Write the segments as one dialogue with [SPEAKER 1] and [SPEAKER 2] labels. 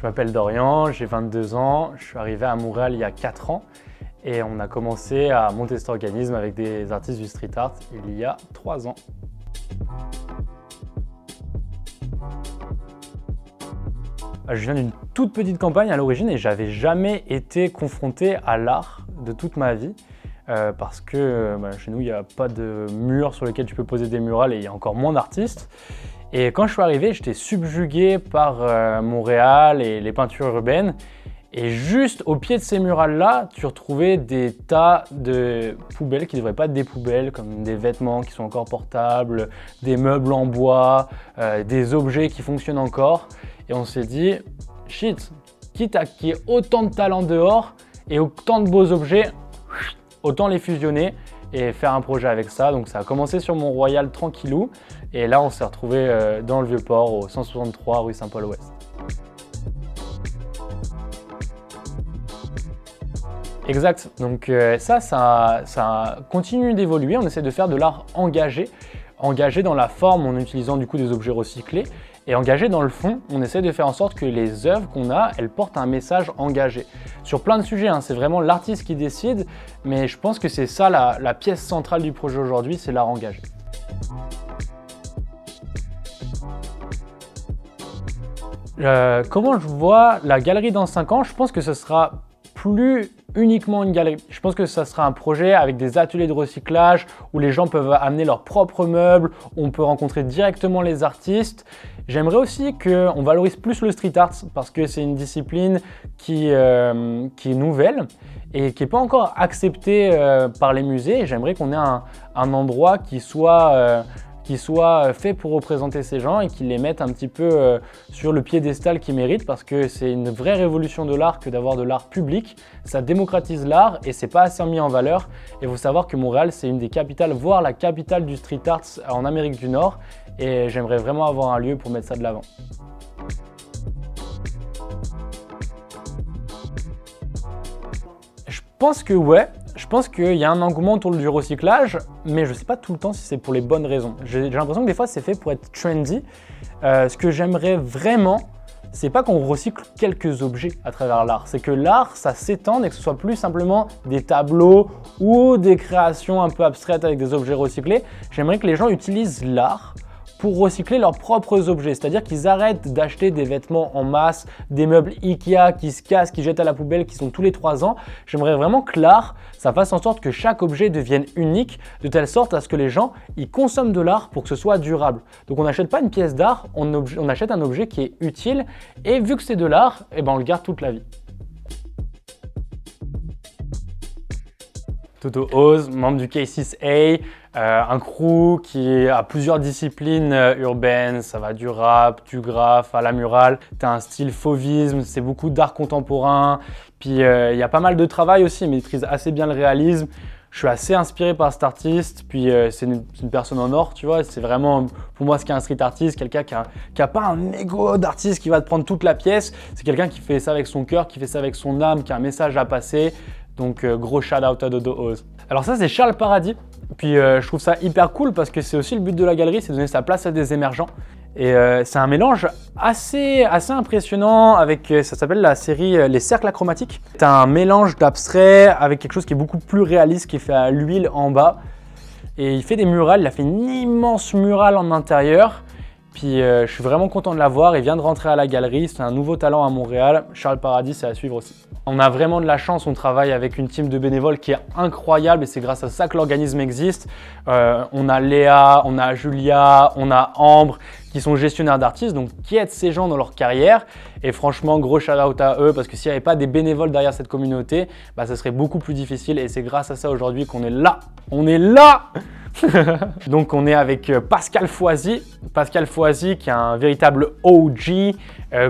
[SPEAKER 1] m'appelle Dorian, j'ai 22 ans, je suis arrivé à Montréal il y a 4 ans et on a commencé à monter cet organisme avec des artistes du street art il y a 3 ans. Je viens d'une toute petite campagne à l'origine et j'avais jamais été confronté à l'art de toute ma vie parce que chez nous il n'y a pas de mur sur lequel tu peux poser des murales et il y a encore moins d'artistes. Et quand je suis arrivé, j'étais subjugué par Montréal et les peintures urbaines. Et juste au pied de ces murales-là, tu retrouvais des tas de poubelles qui ne devraient pas être des poubelles, comme des vêtements qui sont encore portables, des meubles en bois, des objets qui fonctionnent encore. Et on s'est dit, shit, quitte à qu'il y ait autant de talent dehors et autant de beaux objets, autant les fusionner et faire un projet avec ça. Donc ça a commencé sur Mont-Royal tranquillou. Et là, on s'est retrouvé dans le Vieux-Port, au 163 rue Saint-Paul-Ouest. Exact, donc ça continue d'évoluer, on essaie de faire de l'art engagé dans la forme en utilisant du coup des objets recyclés et engagé dans le fond, on essaie de faire en sorte que les œuvres qu'on a, elles portent un message engagé. Sur plein de sujets, hein, c'est vraiment l'artiste qui décide, mais je pense que c'est ça la pièce centrale du projet aujourd'hui, c'est l'art engagé. Comment je vois la galerie dans 5 ans? Je pense que ce sera plus uniquement une galerie. Je pense que ça sera un projet avec des ateliers de recyclage où les gens peuvent amener leurs propres meubles, où on peut rencontrer directement les artistes. J'aimerais aussi qu'on valorise plus le street art parce que c'est une discipline qui est nouvelle et qui n'est pas encore acceptée par les musées. J'aimerais qu'on ait un endroit qui soit fait pour représenter ces gens et qu'ils les mettent un petit peu sur le piédestal qu'ils méritent parce que c'est une vraie révolution de l'art que d'avoir de l'art public. Ça démocratise l'art et c'est pas assez mis en valeur. Et il faut savoir que Montréal, c'est une des capitales, voire la capitale du street art en Amérique du Nord. Et j'aimerais vraiment avoir un lieu pour mettre ça de l'avant. Je pense que ouais. Je pense qu'il y a un engouement autour du recyclage, mais je ne sais pas tout le temps si c'est pour les bonnes raisons. J'ai l'impression que des fois, c'est fait pour être trendy. Ce que j'aimerais vraiment, c'est pas qu'on recycle quelques objets à travers l'art. C'est que l'art, ça s'étende et que ce soit plus simplement des tableaux ou des créations un peu abstraites avec des objets recyclés. J'aimerais que les gens utilisent l'art pour recycler leurs propres objets, c'est-à-dire qu'ils arrêtent d'acheter des vêtements en masse, des meubles Ikea qui se cassent, qui jettent à la poubelle, qui sont tous les 3 ans. J'aimerais vraiment que l'art, ça fasse en sorte que chaque objet devienne unique, de telle sorte à ce que les gens, ils consomment de l'art pour que ce soit durable. Donc on n'achète pas une pièce d'art, on achète un objet qui est utile, et vu que c'est de l'art, eh ben on le garde toute la vie. Toto Oz, membre du K6A, un crew qui a plusieurs disciplines urbaines, ça va du rap, du graphe à la murale. Tu as un style fauvisme, c'est beaucoup d'art contemporain. Puis il y a pas mal de travail aussi, il maîtrise assez bien le réalisme. Je suis assez inspiré par cet artiste, puis c'est une personne en or, tu vois. C'est vraiment, pour moi, ce qu'est un street artist, quelqu'un qui a pas un ego d'artiste qui va te prendre toute la pièce. C'est quelqu'un qui fait ça avec son cœur, qui fait ça avec son âme, qui a un message à passer. Donc gros shout out à Dodo Oz. Alors ça c'est Charles Paradis, puis je trouve ça hyper cool parce que c'est aussi le but de la galerie, c'est de donner sa place à des émergents. Et c'est un mélange assez impressionnant avec, ça s'appelle la série Les Cercles Achromatiques. C'est un mélange d'abstrait avec quelque chose qui est beaucoup plus réaliste, qui est fait à l'huile en bas. Et il fait des murales, il a fait une immense murale en intérieur. Puis je suis vraiment content de la voir, il vient de rentrer à la galerie, c'est un nouveau talent à Montréal. Charles Paradis, c'est à suivre aussi. On a vraiment de la chance, on travaille avec une team de bénévoles qui est incroyable et c'est grâce à ça que l'organisme existe. On a Léa, on a Julia, on a Ambre qui sont gestionnaires d'artistes, donc qui aident ces gens dans leur carrière. Et franchement, gros shout out à eux parce que s'il n'y avait pas des bénévoles derrière cette communauté, bah, ça serait beaucoup plus difficile et c'est grâce à ça aujourd'hui qu'on est là. On est là. Donc on est avec Pascal Foisy qui est un véritable OG,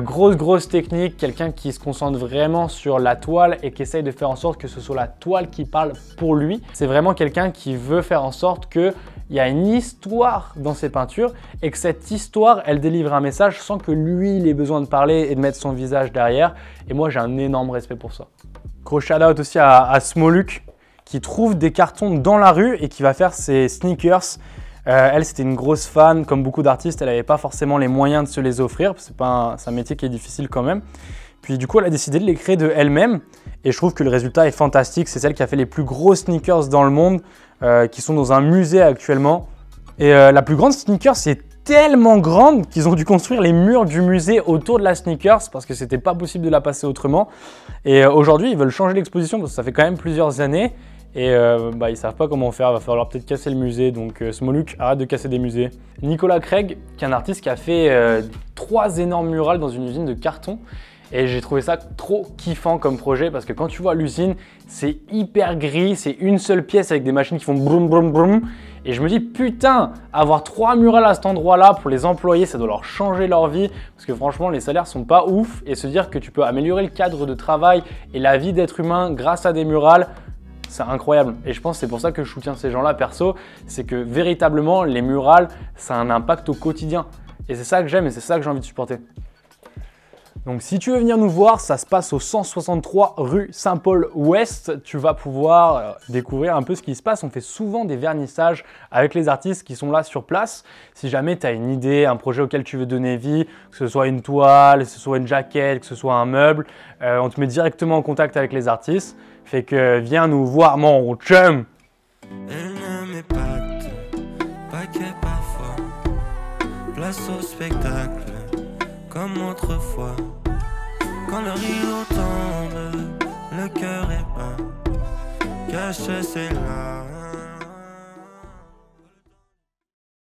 [SPEAKER 1] grosse technique, quelqu'un qui se concentre vraiment sur la toile et qui essaye de faire en sorte que ce soit la toile qui parle pour lui. C'est vraiment quelqu'un qui veut faire en sorte qu'il y a une histoire dans ses peintures et que cette histoire, elle délivre un message sans que lui, il ait besoin de parler et de mettre son visage derrière. Et moi, j'ai un énorme respect pour ça. Gros shout out aussi à Smoluc, qui trouve des cartons dans la rue et qui va faire ses sneakers. Elle, c'était une grosse fan, comme beaucoup d'artistes, elle n'avait pas forcément les moyens de se les offrir, c'est un métier qui est difficile quand même. Puis du coup, elle a décidé de les créer de elle-même. Et je trouve que le résultat est fantastique. C'est celle qui a fait les plus gros sneakers dans le monde, qui sont dans un musée actuellement. Et la plus grande sneaker, c'est tellement grande qu'ils ont dû construire les murs du musée autour de la sneakers parce que c'était pas possible de la passer autrement. Et aujourd'hui, ils veulent changer l'exposition parce que ça fait quand même plusieurs années. Et ils savent pas comment faire, il va falloir peut-être casser le musée. Donc Smoluk, arrête de casser des musées. Nicolas Craig, qui est un artiste qui a fait 3 énormes murales dans une usine de carton. Et j'ai trouvé ça trop kiffant comme projet parce que quand tu vois l'usine, c'est hyper gris, c'est une seule pièce avec des machines qui font broum broum broum. Et je me dis putain, avoir 3 murales à cet endroit-là pour les employés, ça doit leur changer leur vie parce que franchement les salaires sont pas ouf et se dire que tu peux améliorer le cadre de travail et la vie d'être humain grâce à des murales, c'est incroyable. Et je pense que c'est pour ça que je soutiens ces gens-là perso, c'est que véritablement les murales, ça a un impact au quotidien. Et c'est ça que j'aime et c'est ça que j'ai envie de supporter. Donc si tu veux venir nous voir, ça se passe au 163 rue Saint-Paul-Ouest. Tu vas pouvoir découvrir un peu ce qui se passe. On fait souvent des vernissages avec les artistes qui sont là sur place. Si jamais tu as une idée, un projet auquel tu veux donner vie, que ce soit une toile, que ce soit une jaquette, que ce soit un meuble, on te met directement en contact avec les artistes. Fait que viens nous voir mon chum.
[SPEAKER 2] Elle ne met pas de paquet parfois. Place au spectacle comme autrefois. Quand le rideau tombe, le cœur est bas. Cache ses larmes.